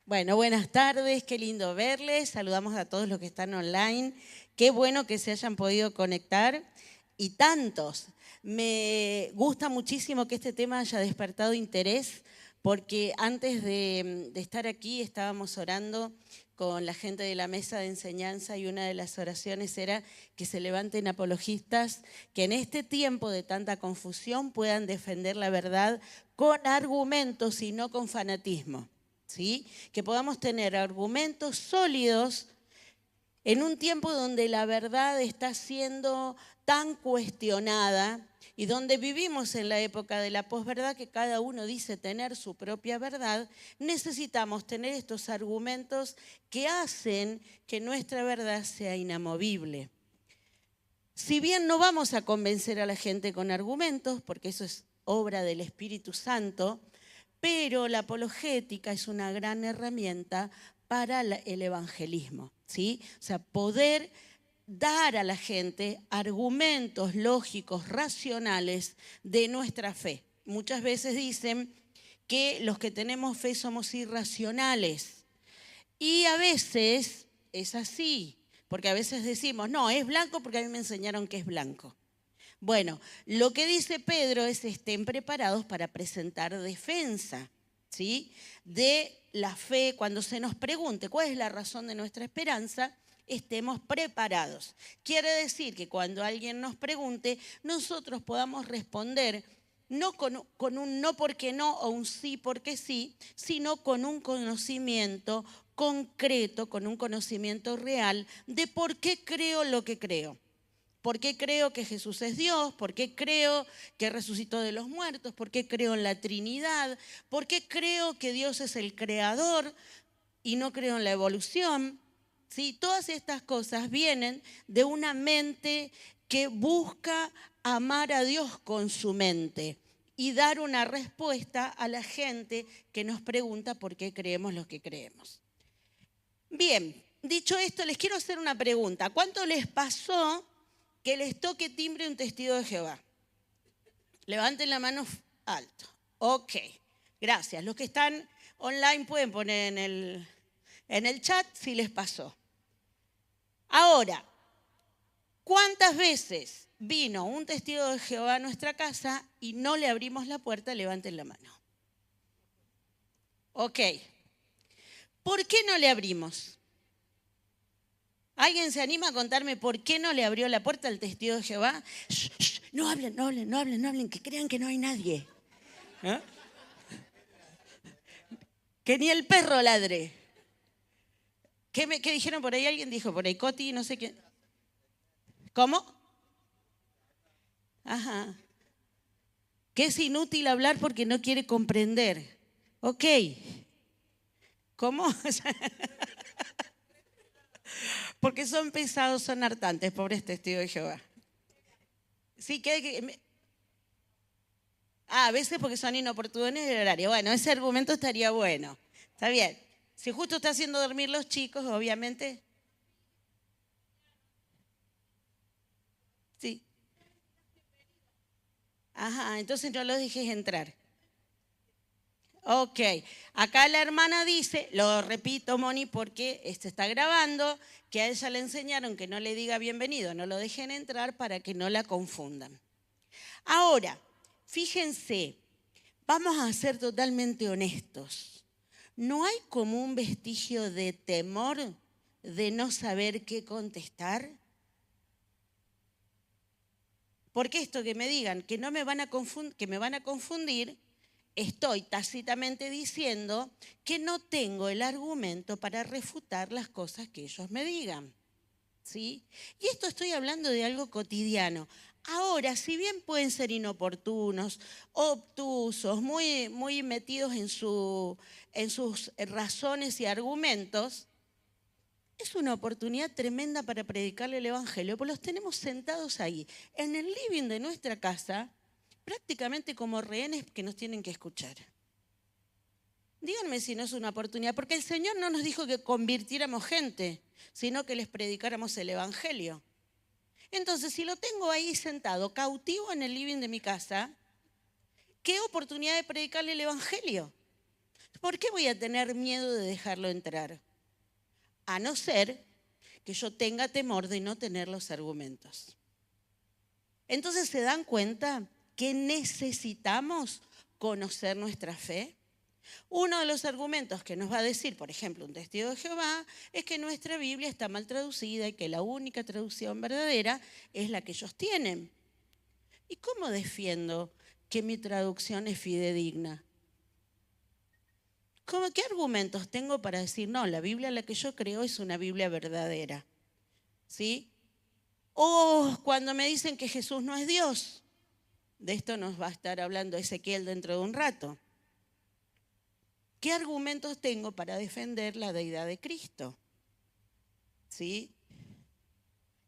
Bueno, buenas tardes, qué lindo verles. Saludamos a todos los que están online. Qué bueno que se hayan podido conectar y tantos. Me gusta muchísimo que este tema haya despertado interés porque antes de estar aquí estábamos orando con la gente de la mesa de enseñanza y una de las oraciones era que se levanten apologistas que en este tiempo de tanta confusión puedan defender la verdad con argumentos y no con fanatismo. ¿Sí? Que podamos tener argumentos sólidos en un tiempo donde la verdad está siendo tan cuestionada y donde vivimos en la época de la posverdad, que cada uno dice tener su propia verdad. Necesitamos tener estos argumentos que hacen que nuestra verdad sea inamovible. Si bien no vamos a convencer a la gente con argumentos, porque eso es obra del Espíritu Santo, pero la apologética es una gran herramienta para el evangelismo, ¿sí? O sea, poder dar a la gente argumentos lógicos, racionales de nuestra fe. Muchas veces dicen que los que tenemos fe somos irracionales. Y a veces es así, porque a veces decimos, no, es blanco porque a mí me enseñaron que es blanco. Bueno, lo que dice Pedro es estén preparados para presentar defensa, ¿sí? De la fe. Cuando se nos pregunte cuál es la razón de nuestra esperanza, estemos preparados. Quiere decir que cuando alguien nos pregunte, nosotros podamos responder no con un no porque no o un sí porque sí, sino con un conocimiento concreto, con un conocimiento real de por qué creo lo que creo. ¿Por qué creo que Jesús es Dios? ¿Por qué creo que resucitó de los muertos? ¿Por qué creo en la Trinidad? ¿Por qué creo que Dios es el creador y no creo en la evolución? ¿Sí? Todas estas cosas vienen de una mente que busca amar a Dios con su mente y dar una respuesta a la gente que nos pregunta por qué creemos lo que creemos. Bien, dicho esto, les quiero hacer una pregunta. ¿Cuánto les pasó que les toque timbre un testigo de Jehová? Levanten la mano alto. Ok, gracias. Los que están online pueden poner en el chat si les pasó. Ahora, ¿cuántas veces vino un testigo de Jehová a nuestra casa y no le abrimos la puerta? Levanten la mano. Ok. ¿Por qué no le abrimos? ¿Alguien se anima a contarme por qué no le abrió la puerta al testigo de Jehová? Shh, shh, no hablen, no hablen, no hablen, no hablen, que crean que no hay nadie. ¿Eh? Que ni el perro ladre. ¿Qué dijeron por ahí? Alguien dijo por ahí, Coti, no sé qué. ¿Cómo? Ajá. Que es inútil hablar porque no quiere comprender. Ok. ¿Cómo? Porque son pesados, son hartantes, pobres testigos de Jehová. Sí, a veces porque son inoportunos en el horario. Bueno, ese argumento estaría bueno. Está bien. Si justo está haciendo dormir los chicos, obviamente. Sí. Ajá, entonces no los dejes entrar. Ok, acá la hermana dice, lo repito, Moni, porque se está grabando, que a ella le enseñaron que no le diga bienvenido, no lo dejen entrar para que no la confundan. Ahora, fíjense, vamos a ser totalmente honestos. ¿No hay como un vestigio de temor de no saber qué contestar? Porque esto que me digan que no me van a que me van a confundir, estoy tácitamente diciendo que no tengo el argumento para refutar las cosas que ellos me digan. ¿Sí? Y esto estoy hablando de algo cotidiano. Ahora, si bien pueden ser inoportunos, obtusos, muy metidos en sus razones y argumentos, es una oportunidad tremenda para predicarle el Evangelio, porque los tenemos sentados ahí, en el living de nuestra casa, prácticamente como rehenes que nos tienen que escuchar. Díganme si no es una oportunidad, porque el Señor no nos dijo que convirtiéramos gente, sino que les predicáramos el Evangelio. Entonces, si lo tengo ahí sentado, cautivo en el living de mi casa, ¿qué oportunidad de predicarle el Evangelio? ¿Por qué voy a tener miedo de dejarlo entrar? A no ser que yo tenga temor de no tener los argumentos. Entonces, ¿se dan cuenta que necesitamos conocer nuestra fe? Uno de los argumentos que nos va a decir, por ejemplo, un testigo de Jehová, es que nuestra Biblia está mal traducida y que la única traducción verdadera es la que ellos tienen. ¿Y cómo defiendo que mi traducción es fidedigna? ¿Qué argumentos tengo para decir, no, la Biblia la que yo creo es una Biblia verdadera? ¿Sí? O cuando me dicen que Jesús no es Dios, de esto nos va a estar hablando Ezequiel dentro de un rato. ¿Qué argumentos tengo para defender la deidad de Cristo? ¿Sí?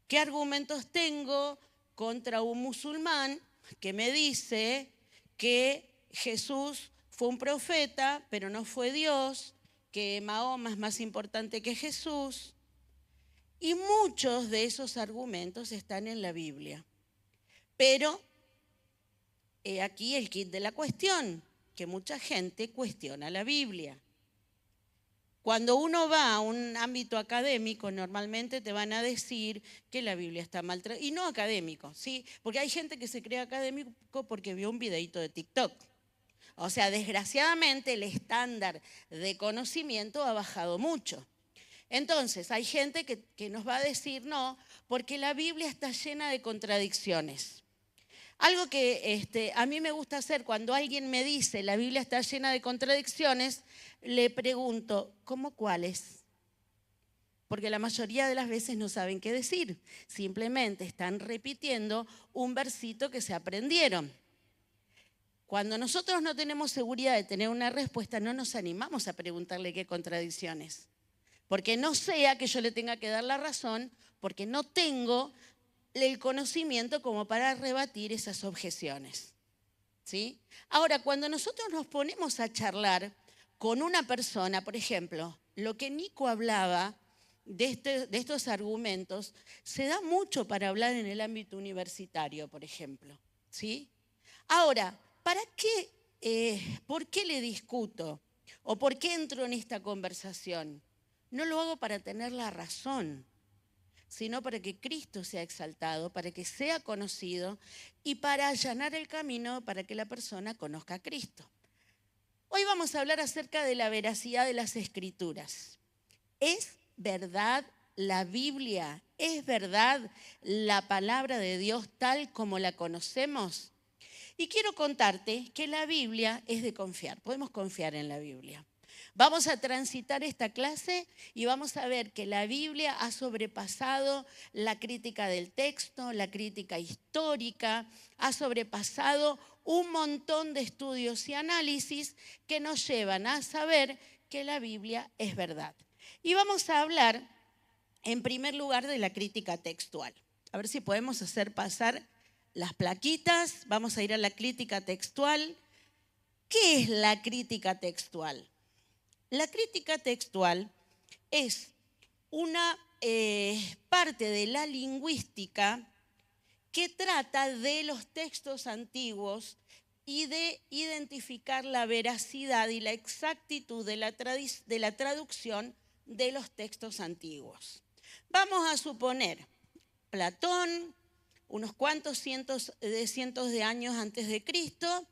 ¿Qué argumentos tengo contra un musulmán que me dice que Jesús fue un profeta, pero no fue Dios, que Mahoma es más importante que Jesús? Y muchos de esos argumentos están en la Biblia. Pero he aquí el kit de la cuestión, que mucha gente cuestiona la Biblia. Cuando uno va a un ámbito académico, normalmente te van a decir que la Biblia está mal traducida. Y no académico, ¿sí? Porque hay gente que se cree académico porque vio un videito de TikTok. O sea, desgraciadamente el estándar de conocimiento ha bajado mucho. Entonces, hay gente que nos va a decir no, porque la Biblia está llena de contradicciones. Algo que a mí me gusta hacer cuando alguien me dice la Biblia está llena de contradicciones, le pregunto, ¿cómo cuáles? Porque la mayoría de las veces no saben qué decir. Simplemente están repitiendo un versito que se aprendieron. Cuando nosotros no tenemos seguridad de tener una respuesta, no nos animamos a preguntarle qué contradicciones. Porque no sea que yo le tenga que dar la razón, porque no tengo el conocimiento como para rebatir esas objeciones. ¿Sí? Ahora, cuando nosotros nos ponemos a charlar con una persona, por ejemplo, lo que Nico hablaba de estos argumentos, se da mucho para hablar en el ámbito universitario, por ejemplo. ¿Sí? Ahora, ¿por qué le discuto? ¿O por qué entro en esta conversación? No lo hago para tener la razón, sino para que Cristo sea exaltado, para que sea conocido y para allanar el camino para que la persona conozca a Cristo. Hoy vamos a hablar acerca de la veracidad de las Escrituras. ¿Es verdad la Biblia? ¿Es verdad la palabra de Dios tal como la conocemos? Y quiero contarte que la Biblia es de confiar. Podemos confiar en la Biblia. Vamos a transitar esta clase y vamos a ver que la Biblia ha sobrepasado la crítica del texto, la crítica histórica, ha sobrepasado un montón de estudios y análisis que nos llevan a saber que la Biblia es verdad. Y vamos a hablar, en primer lugar, de la crítica textual. A ver si podemos hacer pasar las plaquitas. Vamos a ir a la crítica textual. ¿Qué es la crítica textual? La crítica textual es una parte de la lingüística que trata de los textos antiguos y de identificar la veracidad y la exactitud de la traducción de los textos antiguos. Vamos a suponer, Platón, unos cuantos cientos de años antes de Cristo,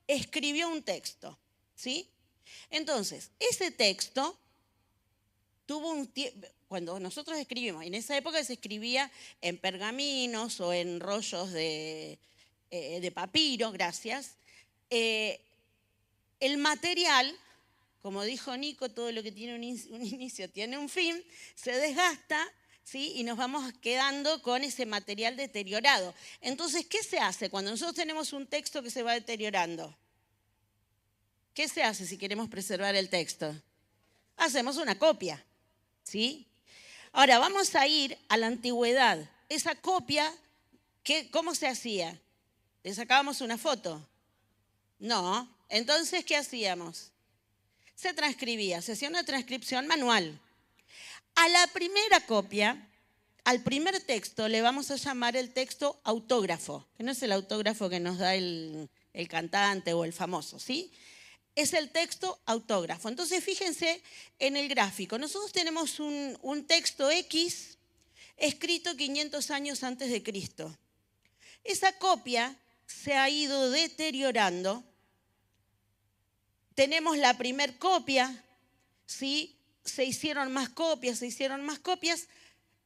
escribió un texto, ¿sí? Entonces, ese texto tuvo un tiempo, cuando nosotros escribimos, en esa época se escribía en pergaminos o en rollos de papiro, gracias. El material, como dijo Nico, todo lo que tiene un inicio tiene un fin, se desgasta, ¿sí? Y nos vamos quedando con ese material deteriorado. Entonces, ¿qué se hace cuando nosotros tenemos un texto que se va deteriorando? ¿Qué se hace si queremos preservar el texto? Hacemos una copia, ¿sí? Ahora, vamos a ir a la antigüedad. Esa copia, ¿cómo se hacía? ¿Le sacábamos una foto? No. Entonces, ¿qué hacíamos? Se transcribía, se hacía una transcripción manual. A la primera copia, al primer texto, le vamos a llamar el texto autógrafo, que no es el autógrafo que nos da el cantante o el famoso, ¿sí? es el texto autógrafo. Entonces, fíjense en el gráfico. Nosotros tenemos un texto X escrito 500 años antes de Cristo. Esa copia se ha ido deteriorando. Tenemos la primer copia, ¿sí? Se hicieron más copias.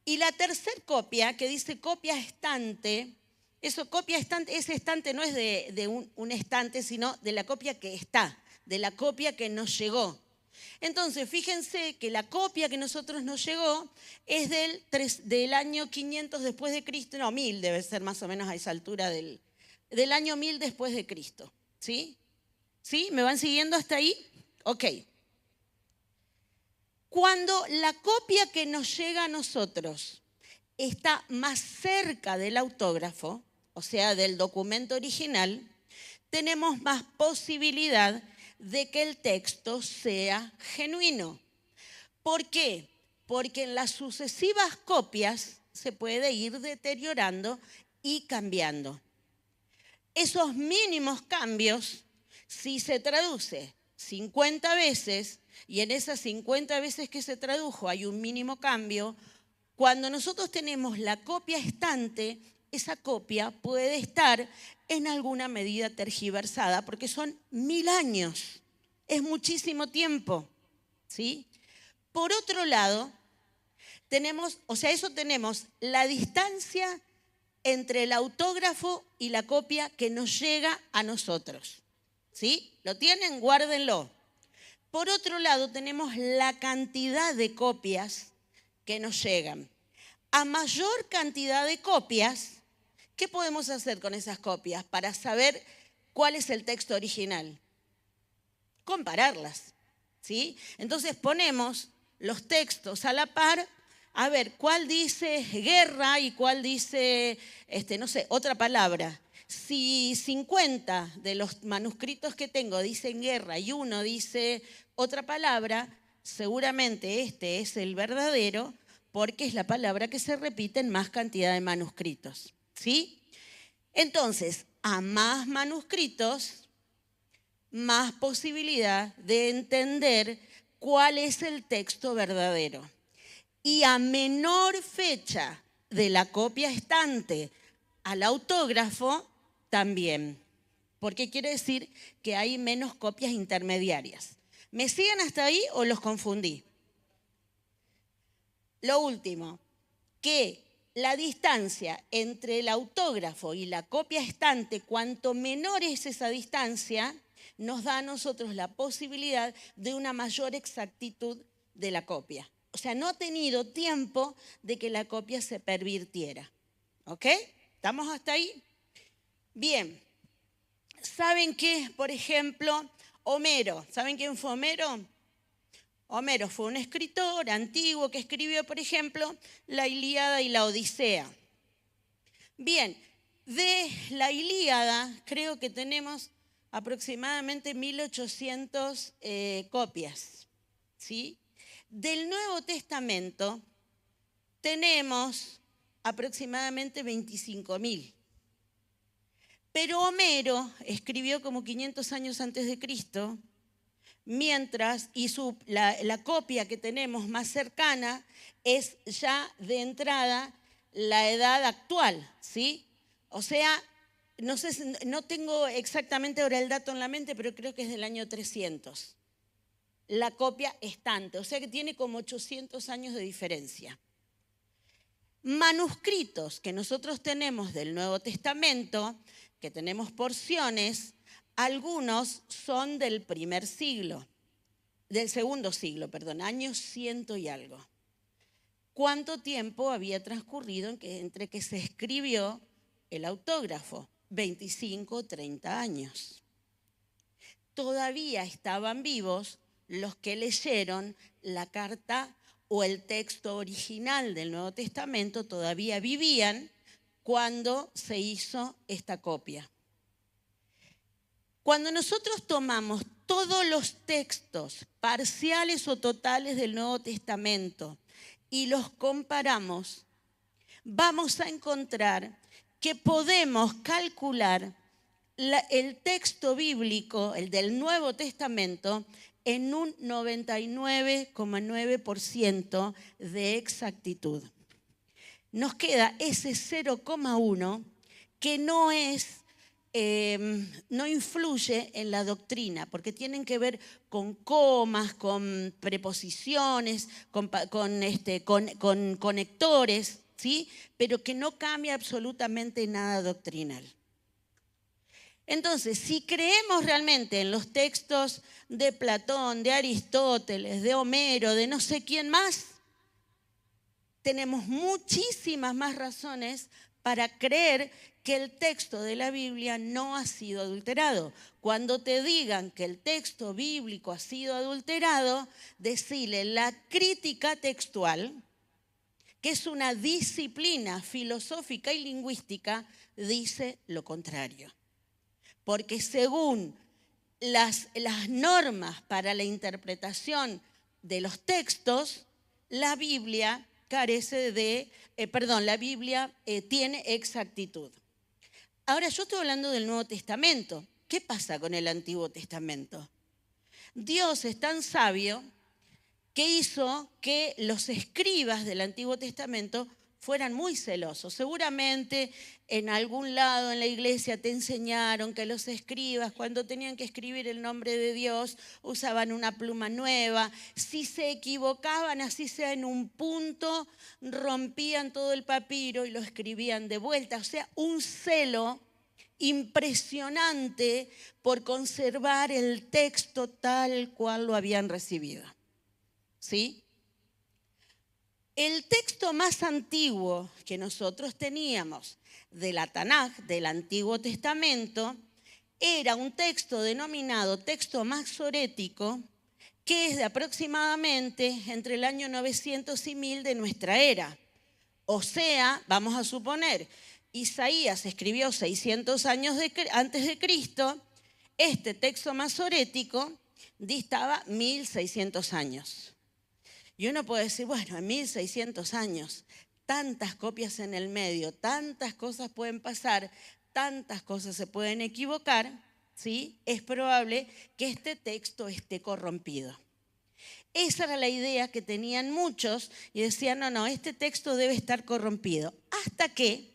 Y la tercera copia, que dice copia estante, ese estante no es de un estante, sino de la copia que está, de la copia que nos llegó. Entonces, fíjense que la copia que nosotros nos llegó es del año 500 después de Cristo, no, 1000 debe ser más o menos a esa altura del año 1000 después de Cristo. ¿Sí? ¿Sí? ¿Me van siguiendo hasta ahí? Ok. Cuando la copia que nos llega a nosotros está más cerca del autógrafo, o sea, del documento original, tenemos más posibilidad de que el texto sea genuino. ¿Por qué? Porque en las sucesivas copias se puede ir deteriorando y cambiando. Esos mínimos cambios, si se traduce 50 veces, y en esas 50 veces que se tradujo hay un mínimo cambio, cuando nosotros tenemos la copia estante, esa copia puede estar en alguna medida tergiversada, porque son 1000 años, es muchísimo tiempo, ¿sí? Por otro lado, tenemos la distancia entre el autógrafo y la copia que nos llega a nosotros, ¿sí? ¿Lo tienen? Guárdenlo. Por otro lado, tenemos la cantidad de copias que nos llegan. A mayor cantidad de copias, ¿qué podemos hacer con esas copias para saber cuál es el texto original? Compararlas, ¿sí? Entonces ponemos los textos a la par, a ver cuál dice guerra y cuál dice, otra palabra. Si 50 de los manuscritos que tengo dicen guerra y uno dice otra palabra, seguramente este es el verdadero, porque es la palabra que se repite en más cantidad de manuscritos, ¿sí? Entonces, a más manuscritos, más posibilidad de entender cuál es el texto verdadero. Y a menor fecha de la copia estante al autógrafo, también. Porque quiere decir que hay menos copias intermediarias. ¿Me siguen hasta ahí o los confundí? Lo último, que la distancia entre el autógrafo y la copia estante, cuanto menor es esa distancia, nos da a nosotros la posibilidad de una mayor exactitud de la copia. O sea, no ha tenido tiempo de que la copia se pervirtiera. ¿Ok? ¿Estamos hasta ahí? Bien. ¿Saben qué es, por ejemplo, Homero? ¿Saben quién fue Homero? Homero fue un escritor antiguo que escribió, por ejemplo, la Ilíada y la Odisea. Bien, de la Ilíada creo que tenemos aproximadamente 1800 copias, ¿sí? Del Nuevo Testamento tenemos aproximadamente 25.000. Pero Homero escribió como 500 años antes de Cristo, mientras, y la copia que tenemos más cercana es ya de entrada la edad actual, ¿sí? O sea, no tengo exactamente ahora el dato en la mente, pero creo que es del año 300. La copia estante, o sea que tiene como 800 años de diferencia. Manuscritos que nosotros tenemos del Nuevo Testamento, que tenemos porciones, algunos son del segundo siglo, años 100 y algo. ¿Cuánto tiempo había transcurrido entre que se escribió el autógrafo? 25 o 30 años. Todavía estaban vivos los que leyeron la carta o el texto original del Nuevo Testamento, todavía vivían cuando se hizo esta copia. Cuando nosotros tomamos todos los textos parciales o totales del Nuevo Testamento y los comparamos, vamos a encontrar que podemos calcular el texto bíblico, el del Nuevo Testamento, en un 99,9% de exactitud. Nos queda ese 0,1 que no influye en la doctrina, porque tienen que ver con comas, con preposiciones, con conectores, ¿sí? Pero que no cambia absolutamente nada doctrinal. Entonces, si creemos realmente en los textos de Platón, de Aristóteles, de Homero, de no sé quién más, tenemos muchísimas más razones para creer que el texto de la Biblia no ha sido adulterado. Cuando te digan que el texto bíblico ha sido adulterado, decile la crítica textual, que es una disciplina filosófica y lingüística, dice lo contrario. Porque según las normas para la interpretación de los textos, la Biblia tiene exactitud. Ahora, yo estoy hablando del Nuevo Testamento. ¿Qué pasa con el Antiguo Testamento? Dios es tan sabio que hizo que los escribas del Antiguo Testamento fueran muy celosos. Seguramente en algún lado en la iglesia te enseñaron que los escribas, cuando tenían que escribir el nombre de Dios, usaban una pluma nueva. Si se equivocaban, así sea en un punto, rompían todo el papiro y lo escribían de vuelta. O sea, un celo impresionante por conservar el texto tal cual lo habían recibido. ¿Sí? El texto más antiguo que nosotros teníamos de la Tanaj, del Antiguo Testamento, era un texto denominado texto masorético, que es de aproximadamente entre el año 900 y 1000 de nuestra era. O sea, vamos a suponer, Isaías escribió 600 años antes de Cristo, este texto masorético distaba 1600 años. Y uno puede decir, bueno, en 1600 años, tantas copias en el medio, tantas cosas pueden pasar, tantas cosas se pueden equivocar, ¿sí? Es probable que este texto esté corrompido. Esa era la idea que tenían muchos y decían, no, este texto debe estar corrompido. Hasta que,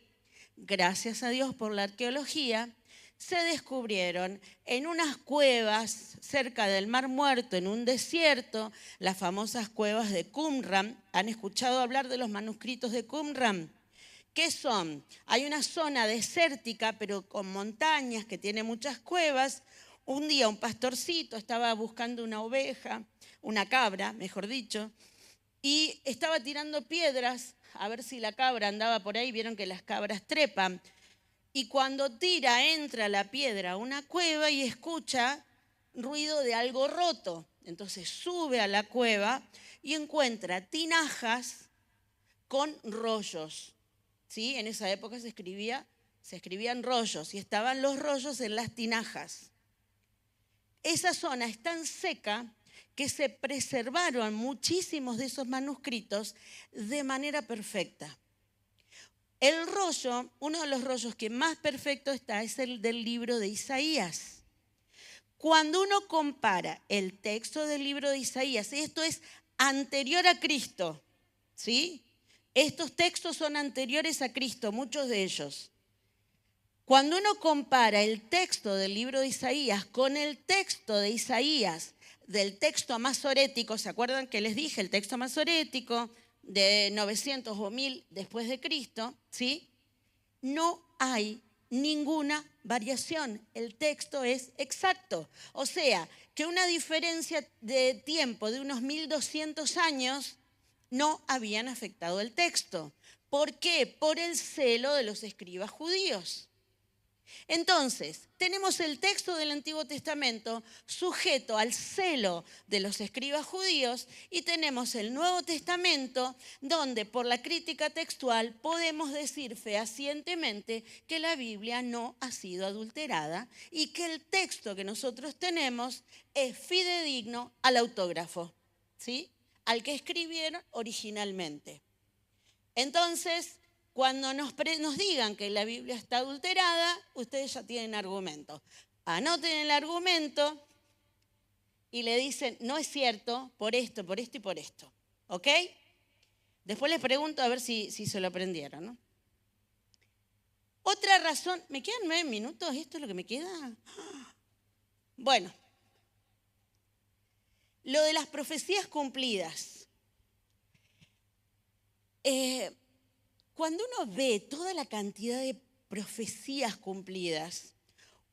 gracias a Dios por la arqueología, se descubrieron en unas cuevas cerca del Mar Muerto, en un desierto, las famosas cuevas de Qumran. ¿Han escuchado hablar de los manuscritos de Qumran? ¿Qué son? Hay una zona desértica, pero con montañas, que tiene muchas cuevas. Un día un pastorcito estaba buscando una oveja, una cabra, mejor dicho, y estaba tirando piedras a ver si la cabra andaba por ahí. Vieron que las cabras trepan. Y cuando tira, entra la piedra a una cueva y escucha ruido de algo roto. Entonces sube a la cueva y encuentra tinajas con rollos. ¿Sí? En esa época se escribían rollos y estaban los rollos en las tinajas. Esa zona es tan seca que se preservaron muchísimos de esos manuscritos de manera perfecta. El rollo, uno de los rollos que más perfecto está, es el del libro de Isaías. Cuando uno compara el texto del libro de Isaías, esto es anterior a Cristo, ¿sí? Estos textos son anteriores a Cristo, muchos de ellos. Cuando uno compara el texto del libro de Isaías con el texto de Isaías, del texto masorético, ¿se acuerdan que les dije? El texto masorético de 900 o 1000 después de Cristo, ¿sí? No hay ninguna variación. El texto es exacto. O sea, que una diferencia de tiempo de unos 1200 años no habían afectado el texto. ¿Por qué? Por el celo de los escribas judíos. Entonces, tenemos el texto del Antiguo Testamento sujeto al celo de los escribas judíos y tenemos el Nuevo Testamento donde por la crítica textual podemos decir fehacientemente que la Biblia no ha sido adulterada y que el texto que nosotros tenemos es fidedigno al autógrafo, ¿sí? Al que escribieron originalmente. Entonces, cuando nos digan que la Biblia está adulterada, ustedes ya tienen argumento. Anoten el argumento y le dicen, no es cierto, por esto y por esto. ¿Ok? Después les pregunto a ver si se lo aprendieron, ¿no? Otra razón, ¿me quedan 9 minutos? ¿Esto es lo que me queda? Bueno, lo de las profecías cumplidas. Cuando uno ve toda la cantidad de profecías cumplidas,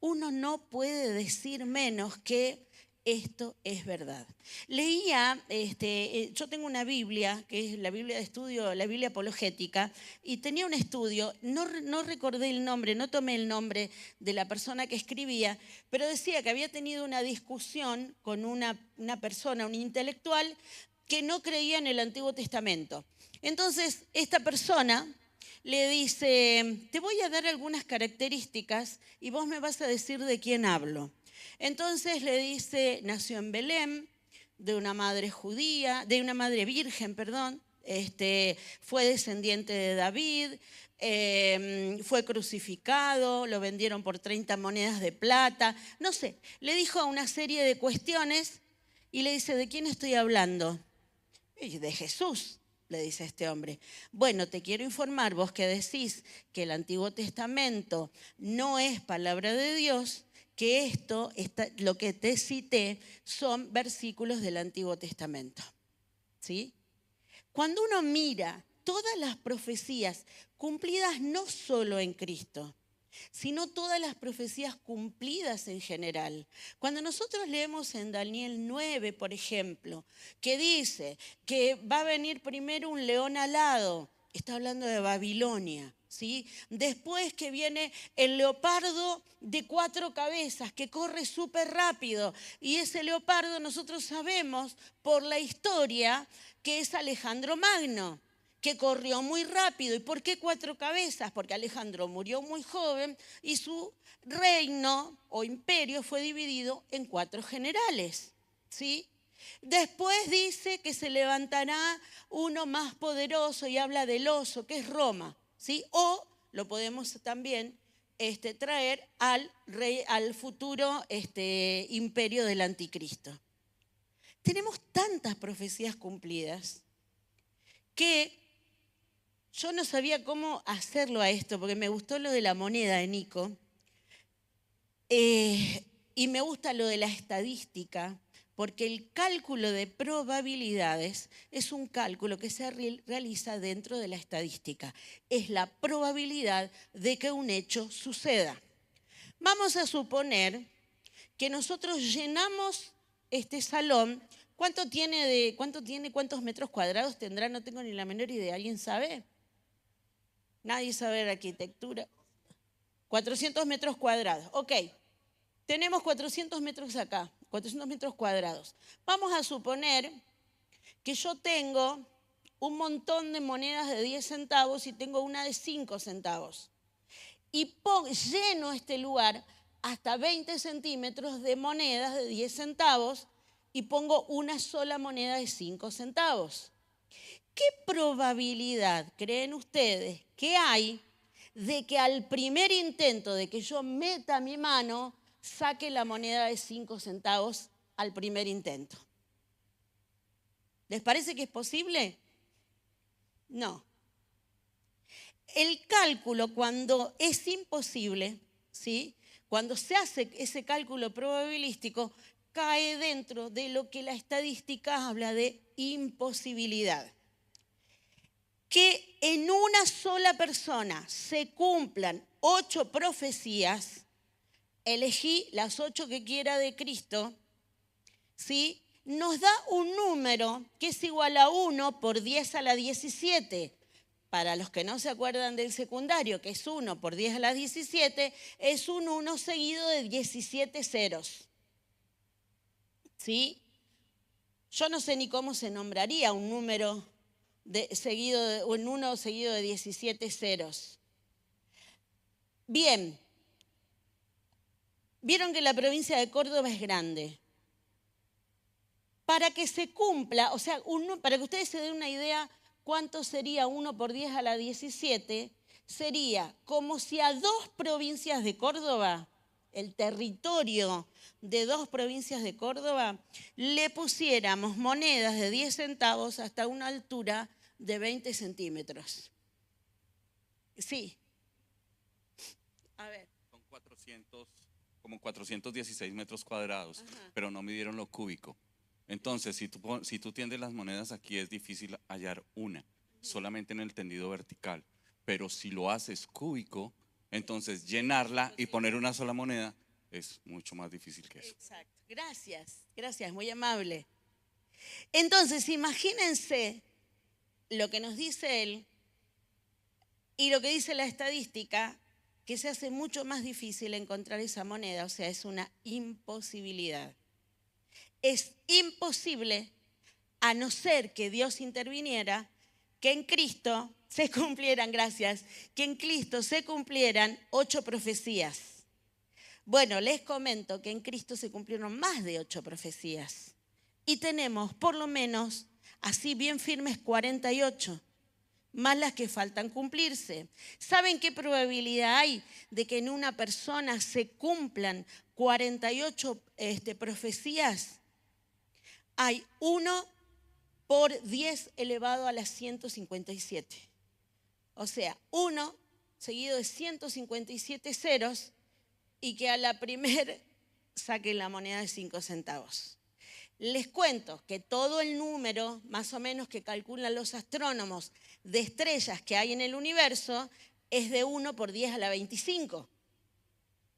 uno no puede decir menos que esto es verdad. Leía, yo tengo una Biblia, que es la Biblia de estudio, la Biblia apologética, y tenía un estudio, no recordé el nombre, no tomé el nombre de la persona que escribía, pero decía que había tenido una discusión con una persona, un intelectual, que no creía en el Antiguo Testamento. Entonces, esta persona le dice, te voy a dar algunas características y vos me vas a decir de quién hablo. Entonces le dice, nació en Belén, de una madre judía, de una madre virgen, perdón, fue descendiente de David, fue crucificado, lo vendieron por 30 monedas de plata, no sé, le dijo una serie de cuestiones y le dice, ¿de quién estoy hablando? Y de Jesús, le dice este hombre. Bueno, te quiero informar, vos que decís que el Antiguo Testamento no es palabra de Dios, que lo que te cité son versículos del Antiguo Testamento. ¿Sí? Cuando uno mira todas las profecías cumplidas no solo en Cristo, sino todas las profecías cumplidas en general. Cuando nosotros leemos en Daniel 9, por ejemplo, que dice que va a venir primero un león alado, está hablando de Babilonia, ¿sí? Después que viene el leopardo de 4 cabezas, que corre súper rápido, y ese leopardo nosotros sabemos por la historia que es Alejandro Magno, que corrió muy rápido. ¿Y por qué 4 cabezas? Porque Alejandro murió muy joven y su reino o imperio fue dividido en 4 generales, ¿sí? Después dice que se levantará uno más poderoso y habla del oso, que es Roma, ¿sí? O lo podemos también traer al futuro imperio del anticristo. Tenemos tantas profecías cumplidas que yo no sabía cómo hacerlo a esto, porque me gustó lo de la moneda de Nico, y me gusta lo de la estadística, porque el cálculo de probabilidades es un cálculo que se realiza dentro de la estadística. Es la probabilidad de que un hecho suceda. Vamos a suponer que nosotros llenamos este salón. ¿Cuántos metros cuadrados tendrá? No tengo ni la menor idea. ¿Alguien sabe? Nadie sabe de arquitectura. 400 metros cuadrados. Ok, tenemos 400 metros acá, 400 metros cuadrados. Vamos a suponer que yo tengo un montón de monedas de 10 centavos y tengo una de 5 centavos. Y lleno este lugar hasta 20 centímetros de monedas de 10 centavos y pongo una sola moneda de 5 centavos. ¿Qué probabilidad creen ustedes que hay de que al primer intento de que yo meta mi mano, saque la moneda de 5 centavos al primer intento? ¿Les parece que es posible? No. El cálculo, cuando es imposible, ¿sí? Cuando se hace ese cálculo probabilístico, cae dentro de lo que la estadística habla de imposibilidad. Que en una sola persona se cumplan 8 profecías, elegí las 8 que quiera de Cristo, ¿sí? Nos da un número que es igual a 1 por 10 a la 17. Para los que no se acuerdan del secundario, que es 1 por 10 a la 17, es un 1 seguido de 17 ceros. ¿Sí? Yo no sé ni cómo se nombraría un número un 1 seguido de 17 ceros. Bien, vieron que la provincia de Córdoba es grande. Para que se cumpla, o sea, para que ustedes se den una idea ¿cuánto sería 1 por 10 a la 17? Sería como si a 2 provincias de Córdoba, el territorio de 2 provincias de Córdoba, le pusiéramos monedas de 10 centavos hasta una altura de 20 centímetros. Sí. A ver. Son 416 metros cuadrados, ajá, pero no midieron lo cúbico. Entonces, si tú tiendes las monedas aquí, es difícil hallar una, solamente en el tendido vertical. Pero si lo haces cúbico, entonces llenarla y poner una sola moneda es mucho más difícil que eso. Exacto. Gracias, muy amable. Entonces, imagínense lo que nos dice él y lo que dice la estadística, que se hace mucho más difícil encontrar esa moneda, o sea, es una imposibilidad. Es imposible, a no ser que Dios interviniera, que en Cristo se cumplieran, que en Cristo se cumplieran 8 profecías. Bueno, les comento que en Cristo se cumplieron más de 8 profecías. Y tenemos por lo menos, así bien firmes, 48, más las que faltan cumplirse. ¿Saben qué probabilidad hay de que en una persona se cumplan 48 profecías? Hay 1 por 10 elevado a la 157. O sea, 1 seguido de 157 ceros y que a la primer saquen la moneda de 5 centavos. Les cuento que todo el número, más o menos, que calculan los astrónomos de estrellas que hay en el universo es de 1 por 10 a la 25.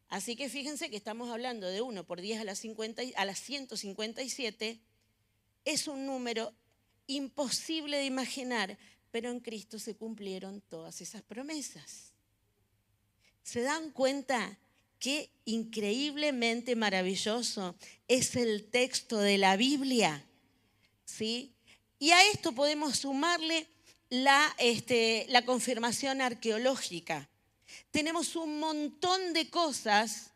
Así que fíjense que estamos hablando de 1 por 10 a la 157. Es un número imposible de imaginar, pero en Cristo se cumplieron todas esas promesas. ¿Se dan cuenta qué increíblemente maravilloso es el texto de la Biblia? ¿Sí? Y a esto podemos sumarle la confirmación arqueológica. Tenemos un montón de cosas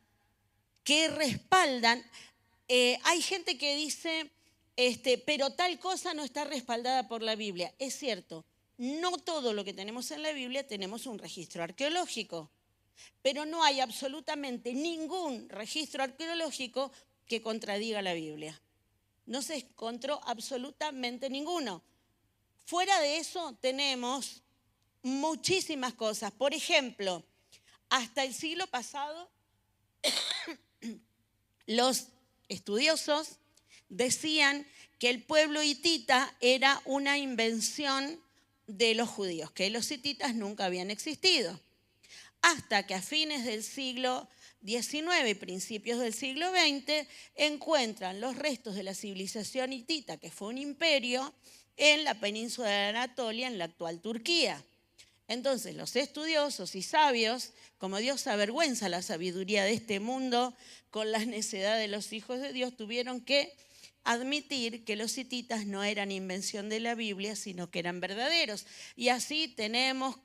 que respaldan. Hay gente que dice, pero tal cosa no está respaldada por la Biblia. Es cierto, no todo lo que tenemos en la Biblia tenemos un registro arqueológico, pero no hay absolutamente ningún registro arqueológico que contradiga la Biblia. No se encontró absolutamente ninguno. Fuera de eso tenemos muchísimas cosas. Por ejemplo, hasta el siglo pasado, los estudiosos decían que el pueblo hitita era una invención de los judíos, que los hititas nunca habían existido. Hasta que a fines del siglo XIX y principios del siglo XX encuentran los restos de la civilización hitita, que fue un imperio, en la península de Anatolia, en la actual Turquía. Entonces los estudiosos y sabios, como Dios avergüenza la sabiduría de este mundo con la necedad de los hijos de Dios, tuvieron que admitir que los hititas no eran invención de la Biblia, sino que eran verdaderos. Y así tenemos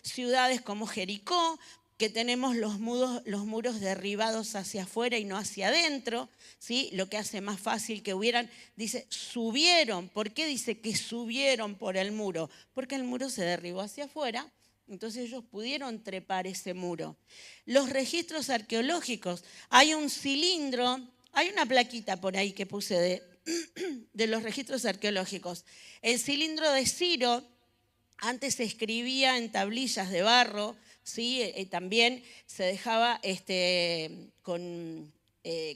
ciudades como Jericó, que tenemos los muros derribados hacia afuera y no hacia adentro, ¿sí? Lo que hace más fácil que hubieran, dice, subieron. ¿Por qué dice que subieron por el muro? Porque el muro se derribó hacia afuera, entonces ellos pudieron trepar ese muro. Los registros arqueológicos, hay un cilindro, hay una plaquita por ahí que puse de los registros arqueológicos. El cilindro de Ciro antes se escribía en tablillas de barro, ¿sí? También se dejaba con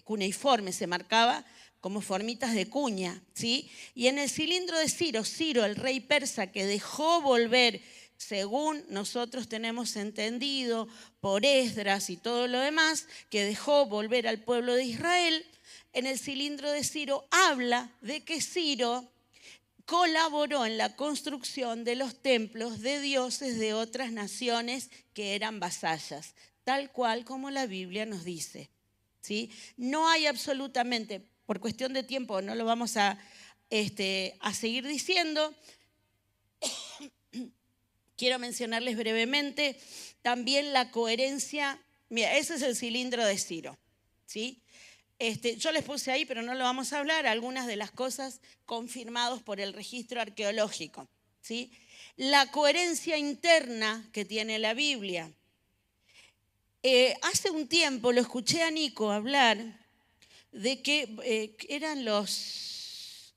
cuneiforme, se marcaba como formitas de cuña, ¿sí? Y en el cilindro de Ciro, el rey persa, que dejó volver, según nosotros tenemos entendido, por Esdras y todo lo demás, que dejó volver al pueblo de Israel, en el cilindro de Ciro habla de que Ciro colaboró en la construcción de los templos de dioses de otras naciones que eran vasallas, tal cual como la Biblia nos dice, ¿sí? No hay absolutamente, por cuestión de tiempo no lo vamos a seguir diciendo. Quiero mencionarles brevemente también la coherencia. Mira, ese es el cilindro de Ciro, ¿sí? Yo les puse ahí, pero no lo vamos a hablar, algunas de las cosas confirmadas por el registro arqueológico, ¿sí? La coherencia interna que tiene la Biblia. Hace un tiempo lo escuché a Nico hablar de que eran los...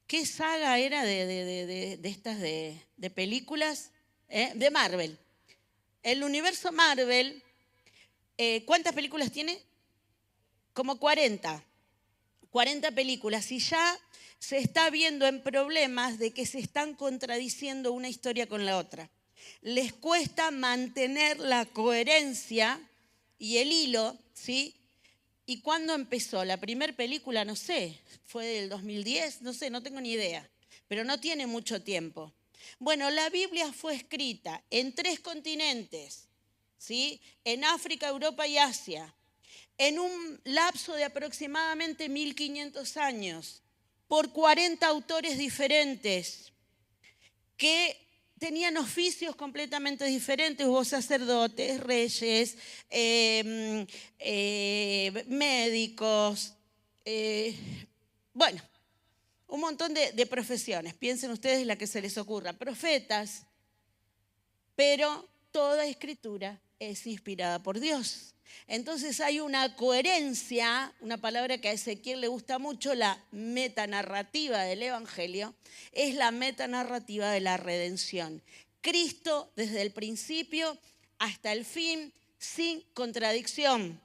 ¿Qué saga era de estas de películas? De Marvel. El universo Marvel, ¿cuántas películas tiene? Como 40 películas, y ya se está viendo en problemas de que se están contradiciendo una historia con la otra. Les cuesta mantener la coherencia y el hilo, ¿sí? ¿Y cuándo empezó? La primera película, no sé, fue del 2010, no sé, no tengo ni idea, pero no tiene mucho tiempo. Bueno, la Biblia fue escrita en 3 continentes, ¿sí? En África, Europa y Asia, en un lapso de aproximadamente 1500 años, por 40 autores diferentes que tenían oficios completamente diferentes. Hubo sacerdotes, reyes, médicos, bueno, un montón de profesiones. Piensen ustedes la que se les ocurra, profetas, pero toda escritura es inspirada por Dios. Entonces hay una coherencia, una palabra que a Ezequiel le gusta mucho, la metanarrativa del Evangelio, es la metanarrativa de la redención. Cristo desde el principio hasta el fin, sin contradicción.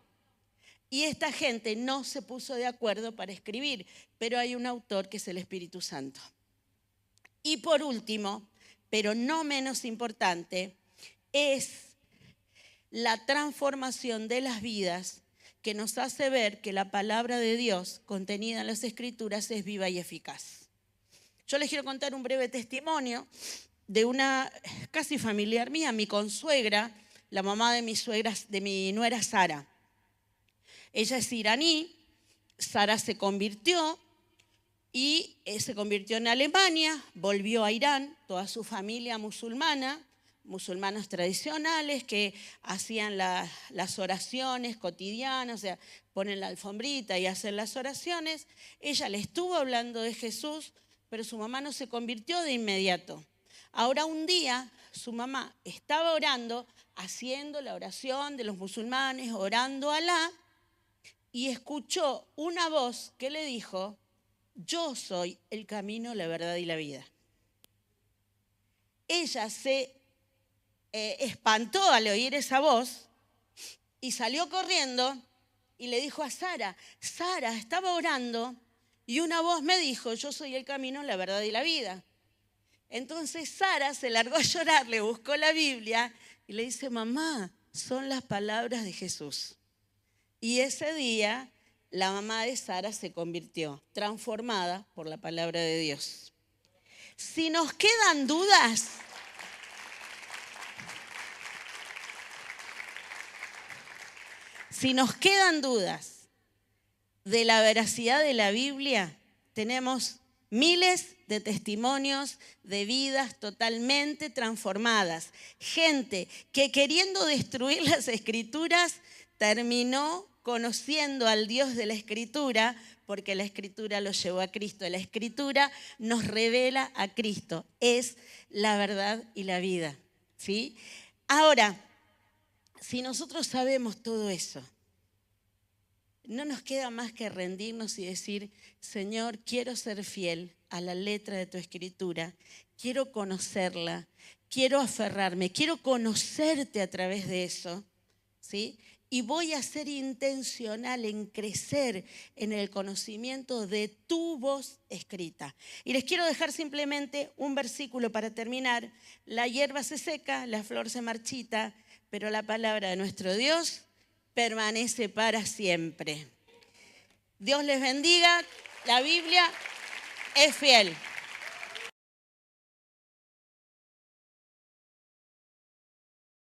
Y esta gente no se puso de acuerdo para escribir, pero hay un autor que es el Espíritu Santo. Y por último, pero no menos importante, es la transformación de las vidas que nos hace ver que la palabra de Dios contenida en las Escrituras es viva y eficaz. Yo les quiero contar un breve testimonio de una casi familiar mía, mi consuegra, la mamá de mi nuera Sara. Ella es iraní, Sara se convirtió y se convirtió en Alemania, volvió a Irán, toda su familia musulmana, musulmanos tradicionales que hacían las oraciones cotidianas, o sea, ponen la alfombrita y hacen las oraciones. Ella le estuvo hablando de Jesús, pero su mamá no se convirtió de inmediato. Ahora un día su mamá estaba orando, haciendo la oración de los musulmanes, orando a Alá, y escuchó una voz que le dijo: yo soy el camino, la verdad y la vida. Ella se espantó al oír esa voz y salió corriendo y le dijo a Sara: Sara, estaba orando y una voz me dijo: yo soy el camino, la verdad y la vida. Entonces Sara se largó a llorar, le buscó la Biblia y le dice: mamá, son las palabras de Jesús. Y ese día la mamá de Sara se convirtió, transformada por la palabra de Dios. Si nos quedan dudas, de la veracidad de la Biblia, tenemos miles de testimonios de vidas totalmente transformadas. Gente que queriendo destruir las Escrituras terminó conociendo al Dios de la Escritura, porque la Escritura lo llevó a Cristo. La Escritura nos revela a Cristo. Es la verdad y la vida, ¿sí? Ahora, si nosotros sabemos todo eso, no nos queda más que rendirnos y decir: Señor, quiero ser fiel a la letra de tu Escritura, quiero conocerla, quiero aferrarme, quiero conocerte a través de eso, ¿sí? Y voy a ser intencional en crecer en el conocimiento de tu voz escrita. Y les quiero dejar simplemente un versículo para terminar. La hierba se seca, la flor se marchita, pero la palabra de nuestro Dios permanece para siempre. Dios les bendiga. La Biblia es fiel.